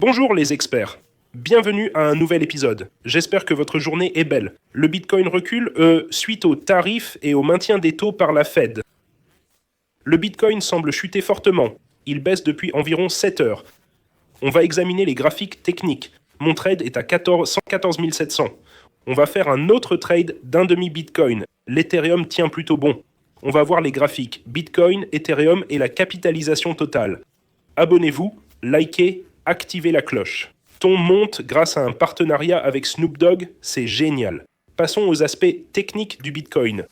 Bonjour les experts, bienvenue à un nouvel épisode. J'espère que votre journée est belle. Le Bitcoin recule suite aux tarifs et au maintien des taux par la Fed. Le Bitcoin semble chuter fortement. Il baisse depuis environ 7 heures. On va examiner les graphiques techniques. Mon trade est à 114 700. On va faire un autre trade d'un demi-Bitcoin. L'Ethereum tient plutôt bon. On va voir les graphiques Bitcoin, Ethereum et la capitalisation totale. Abonnez-vous, likez, activez la cloche. Ton monte grâce à un partenariat avec Snoop Dogg, c'est génial. Passons aux aspects techniques du Bitcoin.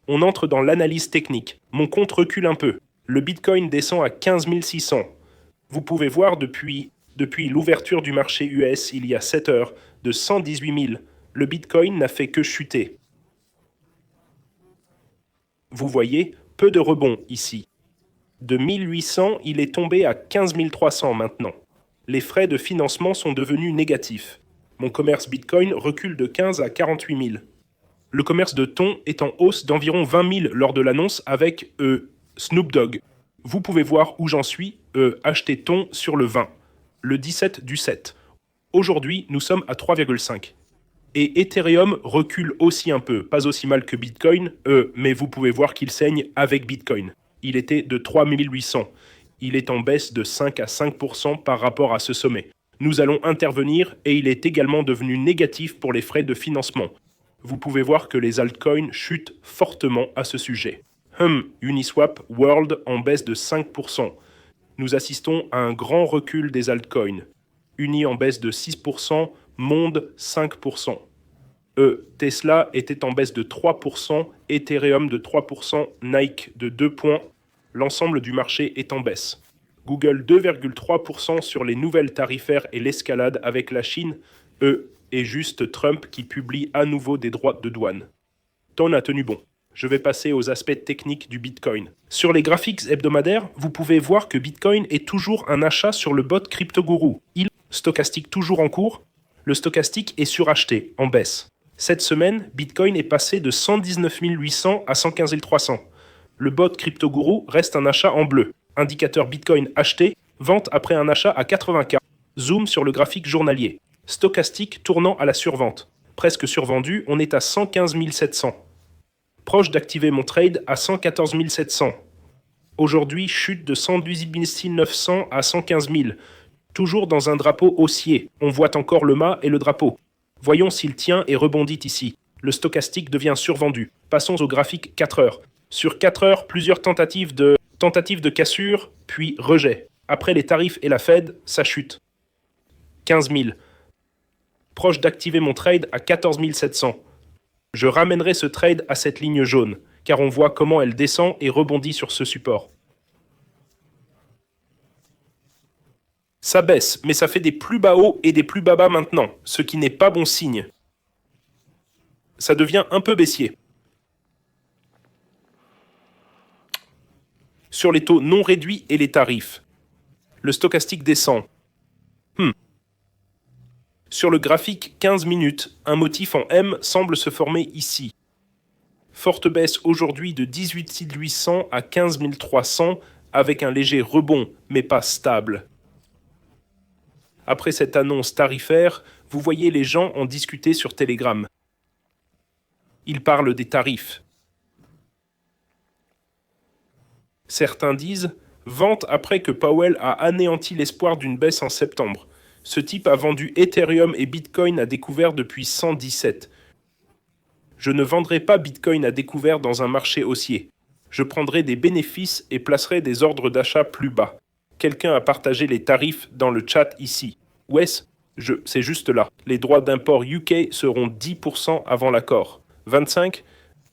On entre dans l'analyse technique. Mon compte recule un peu. Le Bitcoin descend à 15 600. Vous pouvez voir depuis l'ouverture du marché US il y a 7 heures, de 118 000, le Bitcoin n'a fait que chuter. Vous voyez, peu de rebond ici. De 1800, il est tombé à 15 300 maintenant. Les frais de financement sont devenus négatifs. Mon commerce Bitcoin recule de 15 à 48 000. Le commerce de thon est en hausse d'environ 20 000 lors de l'annonce avec Snoop Dogg. Vous pouvez voir où j'en suis, acheter thon sur le 20, le 17 du 7. Aujourd'hui, nous sommes à 3,5. Et Ethereum recule aussi un peu, pas aussi mal que Bitcoin, mais vous pouvez voir qu'il saigne avec Bitcoin. Il était de 3800. Il est en baisse de 5 à 5% par rapport à ce sommet. Nous allons intervenir et il est également devenu négatif pour les frais de financement. Vous pouvez voir que les altcoins chutent fortement à ce sujet. Uniswap World en baisse de 5%. Nous assistons à un grand recul des altcoins. Uni en baisse de 6%, Monde 5%. Tesla était en baisse de 3%, Ethereum de 3%, Nike de 2 points. L'ensemble du marché est en baisse. Google 2,3% sur les nouvelles tarifaires et l'escalade avec la Chine, et juste Trump qui publie à nouveau des droits de douane. Ton a tenu bon. Je vais passer aux aspects techniques du Bitcoin. Sur les graphiques hebdomadaires, vous pouvez voir que Bitcoin est toujours un achat sur le bot CryptoGuru. Il stochastique toujours en cours. Le stochastique est suracheté, en baisse. Cette semaine, Bitcoin est passé de 119 800 à 115 300. Le bot CryptoGuru reste un achat en bleu. Indicateur Bitcoin acheté, vente après un achat à 80K. Zoom sur le graphique journalier. Stochastique tournant à la survente. Presque survendu, on est à 115 700. Proche d'activer mon trade à 114 700. Aujourd'hui, chute de 118 900 à 115 000. Toujours dans un drapeau haussier. On voit encore le mât et le drapeau. Voyons s'il tient et rebondit ici. Le stochastique devient survendu. Passons au graphique 4 heures. Sur 4 heures, plusieurs tentatives de cassure, puis rejet. Après les tarifs et la Fed, ça chute. 15 000. Proche d'activer mon trade à 14 700. Je ramènerai ce trade à cette ligne jaune, car on voit comment elle descend et rebondit sur ce support. Ça baisse, mais ça fait des plus bas hauts et des plus bas bas maintenant, ce qui n'est pas bon signe. Ça devient un peu baissier. Sur les taux non réduits et les tarifs, le stochastique descend. Sur le graphique 15 minutes, un motif en M semble se former ici. Forte baisse aujourd'hui de 18 800 à 15 300 avec un léger rebond, mais pas stable. Après cette annonce tarifaire, vous voyez les gens en discuter sur Telegram. Ils parlent des tarifs. Certains disent « Vente après que Powell a anéanti l'espoir d'une baisse en septembre. Ce type a vendu Ethereum et Bitcoin à découvert depuis 117. Je ne vendrai pas Bitcoin à découvert dans un marché haussier. Je prendrai des bénéfices et placerai des ordres d'achat plus bas. Quelqu'un a partagé les tarifs dans le chat ici. Wes, c'est juste là. Les droits d'import UK seront 10% avant l'accord. 25,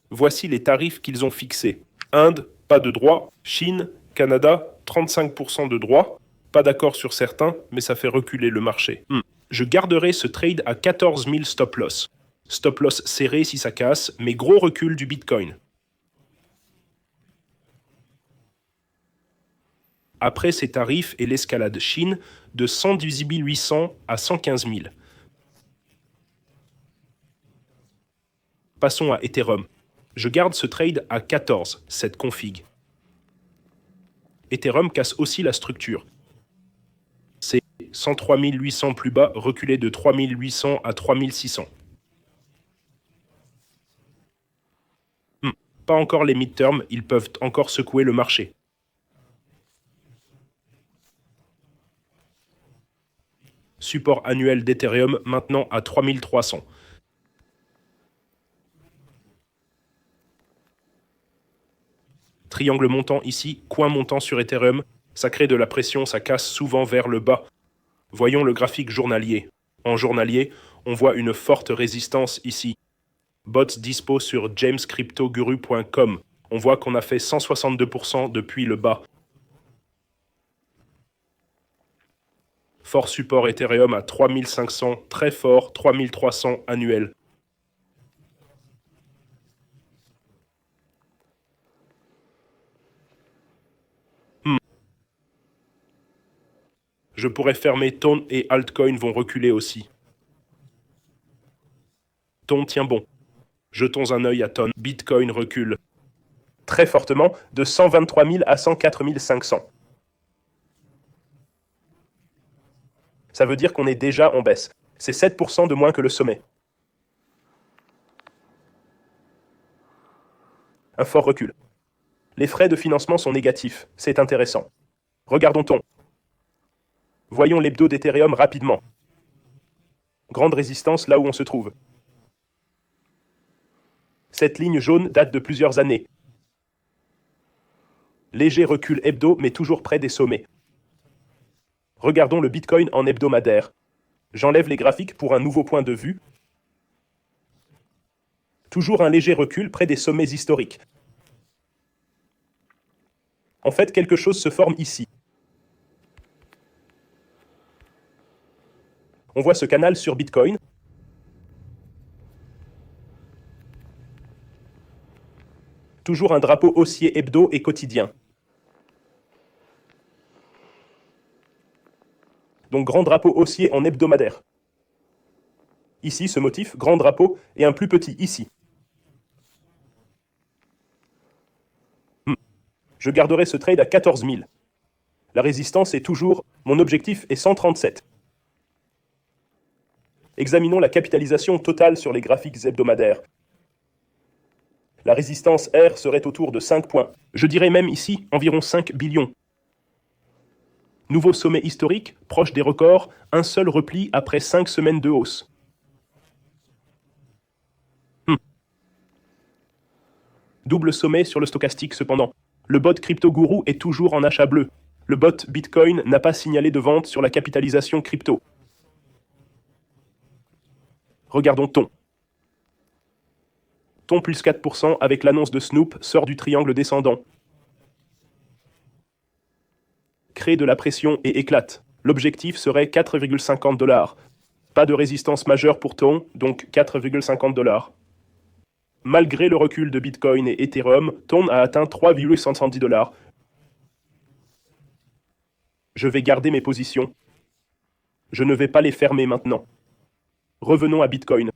voici les tarifs qu'ils ont fixés. Inde, pas de droit. Chine, Canada, 35% de droit. Pas d'accord sur certains, mais ça fait reculer le marché. Je garderai ce trade à 14 000 stop loss. Stop loss serré si ça casse, mais gros recul du Bitcoin. Après ces tarifs et l'escalade Chine, de 118 800 à 115 000. Passons à Ethereum. Je garde ce trade à 14, cette config. Ethereum casse aussi la structure. C'est 103 800 plus bas, reculé de 3 800 à 3 600. Pas encore les midterms, ils peuvent encore secouer le marché. Support annuel d'Ethereum maintenant à 3300. Triangle montant ici, coin montant sur Ethereum, ça crée de la pression, ça casse souvent vers le bas. Voyons le graphique journalier. En journalier, on voit une forte résistance ici. Bots dispo sur jamescryptoguru.com. On voit qu'on a fait 162% depuis le bas. Fort support Ethereum à 3500, très fort, 3300 annuel. Je pourrais fermer Ton et altcoin vont reculer aussi. Ton tient bon. Jetons un œil à Ton. Bitcoin recule très fortement de 123 000 à 104 500. Ça veut dire qu'on est déjà en baisse. C'est 7% de moins que le sommet. Un fort recul. Les frais de financement sont négatifs. C'est intéressant. Regardons Ton. Voyons l'hebdo d'Ethereum rapidement. Grande résistance là où on se trouve. Cette ligne jaune date de plusieurs années. Léger recul hebdo, mais toujours près des sommets. Regardons le Bitcoin en hebdomadaire. J'enlève les graphiques pour un nouveau point de vue. Toujours un léger recul près des sommets historiques. En fait, quelque chose se forme ici. On voit ce canal sur Bitcoin. Toujours un drapeau haussier hebdo et quotidien. Donc grand drapeau haussier en hebdomadaire. Ici, ce motif, grand drapeau, et un plus petit ici. Je garderai ce trade à 14 000. La résistance est toujours, mon objectif est 137. Examinons la capitalisation totale sur les graphiques hebdomadaires. La résistance R serait autour de 5 points. Je dirais même ici environ 5 billions. Nouveau sommet historique, proche des records, un seul repli après 5 semaines de hausse. Double sommet sur le stochastique cependant. Le bot CryptoGuru est toujours en achat bleu. Le bot Bitcoin n'a pas signalé de vente sur la capitalisation crypto. Regardons Ton. Ton plus 4% avec l'annonce de Snoop sort du triangle descendant. Crée de la pression et éclate. L'objectif serait 4,50 $. Pas de résistance majeure pour Ton, donc 4,50 $. Malgré le recul de Bitcoin et Ethereum, Ton a atteint 3,70 $. Je vais garder mes positions. Je ne vais pas les fermer maintenant. Revenons à Bitcoin.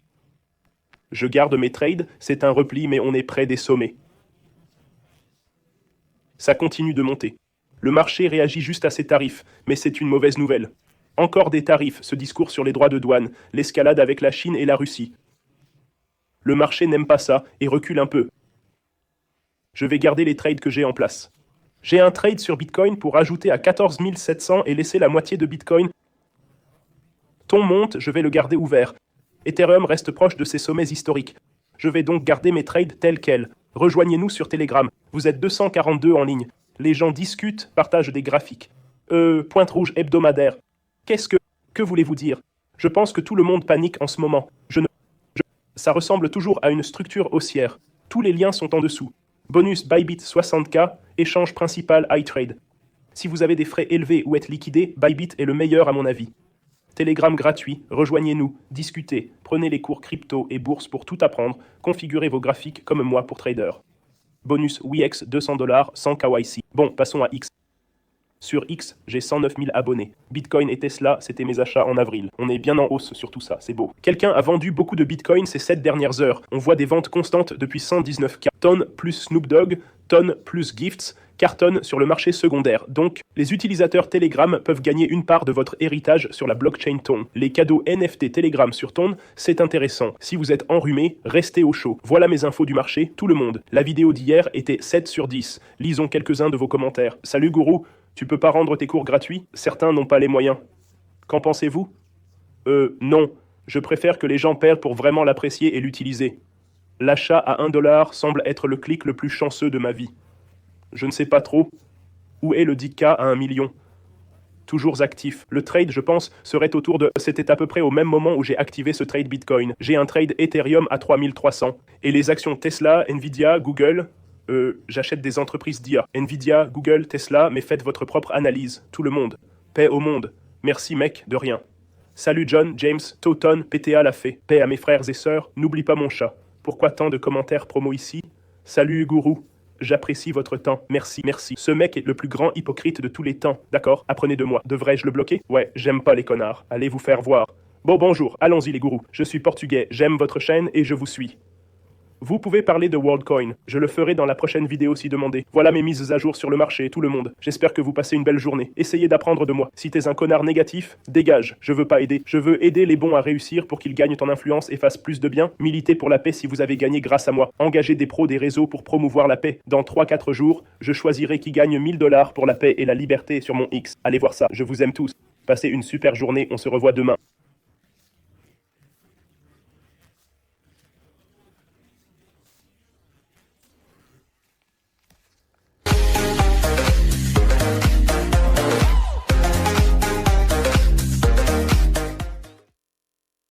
Je garde mes trades, c'est un repli mais on est près des sommets. Ça continue de monter. Le marché réagit juste à ces tarifs, mais c'est une mauvaise nouvelle. Encore des tarifs, ce discours sur les droits de douane, l'escalade avec la Chine et la Russie. Le marché n'aime pas ça et recule un peu. Je vais garder les trades que j'ai en place. J'ai un trade sur Bitcoin pour ajouter à 14 700 et laisser la moitié de Bitcoin. Ton monte, je vais le garder ouvert. Ethereum reste proche de ses sommets historiques. Je vais donc garder mes trades tels quels. Rejoignez-nous sur Telegram. Vous êtes 242 en ligne. Les gens discutent, partagent des graphiques. Pointe rouge hebdomadaire. Que voulez-vous dire? Je pense que tout le monde panique en ce moment. Ça ressemble toujours à une structure haussière. Tous les liens sont en dessous. Bonus Bybit 60K, échange principal iTrade. Si vous avez des frais élevés ou êtes liquidé, Bybit est le meilleur à mon avis. Telegram gratuit, rejoignez-nous, discutez, prenez les cours crypto et bourse pour tout apprendre, configurez vos graphiques comme moi pour trader. Bonus WEX 200 $, sans KYC. Bon, passons à X. Sur X, j'ai 109 000 abonnés. Bitcoin et Tesla, c'était mes achats en avril. On est bien en hausse sur tout ça, c'est beau. Quelqu'un a vendu beaucoup de Bitcoin ces 7 dernières heures. On voit des ventes constantes depuis 119K. Ton plus Snoop Dogg, Ton plus Gifts, cartonne sur le marché secondaire. Donc, les utilisateurs Telegram peuvent gagner une part de votre héritage sur la blockchain Ton. Les cadeaux NFT Telegram sur Ton, c'est intéressant. Si vous êtes enrhumé, restez au chaud. Voilà mes infos du marché, tout le monde. La vidéo d'hier était 7 sur 10. Lisons quelques-uns de vos commentaires. Salut Gourou, tu peux pas rendre tes cours gratuits? Certains n'ont pas les moyens. Qu'en pensez-vous? Non. Je préfère que les gens perdent pour vraiment l'apprécier et l'utiliser. L'achat à 1 dollar semble être le clic le plus chanceux de ma vie. Je ne sais pas trop. Où est le 10K à 1 million? Toujours actif. Le trade, je pense, serait autour de... C'était à peu près au même moment où j'ai activé ce trade Bitcoin. J'ai un trade Ethereum à 3300. Et les actions Tesla, Nvidia, Google... j'achète des entreprises d'IA. Nvidia, Google, Tesla, mais faites votre propre analyse. Tout le monde. Paix au monde. Merci mec, de rien. Salut John, James, Toton, PTA l'a fait. Paix à mes frères et sœurs, n'oublie pas mon chat. Pourquoi tant de commentaires promo ici? Salut Gourou. J'apprécie votre temps, merci, merci. Ce mec est le plus grand hypocrite de tous les temps, d'accord? Apprenez de moi. Devrais-je le bloquer? Ouais, j'aime pas les connards. Allez vous faire voir. Bon, bonjour, allons-y les gourous. Je suis portugais, j'aime votre chaîne et je vous suis. Vous pouvez parler de WorldCoin. Je le ferai dans la prochaine vidéo si demandé. Voilà mes mises à jour sur le marché, tout le monde. J'espère que vous passez une belle journée. Essayez d'apprendre de moi. Si t'es un connard négatif, dégage. Je veux pas aider. Je veux aider les bons à réussir pour qu'ils gagnent en influence et fassent plus de bien. Militez pour la paix si vous avez gagné grâce à moi. Engagez des pros des réseaux pour promouvoir la paix. Dans 3-4 jours, je choisirai qui gagne 1000 $ pour la paix et la liberté sur mon X. Allez voir ça. Je vous aime tous. Passez une super journée. On se revoit demain.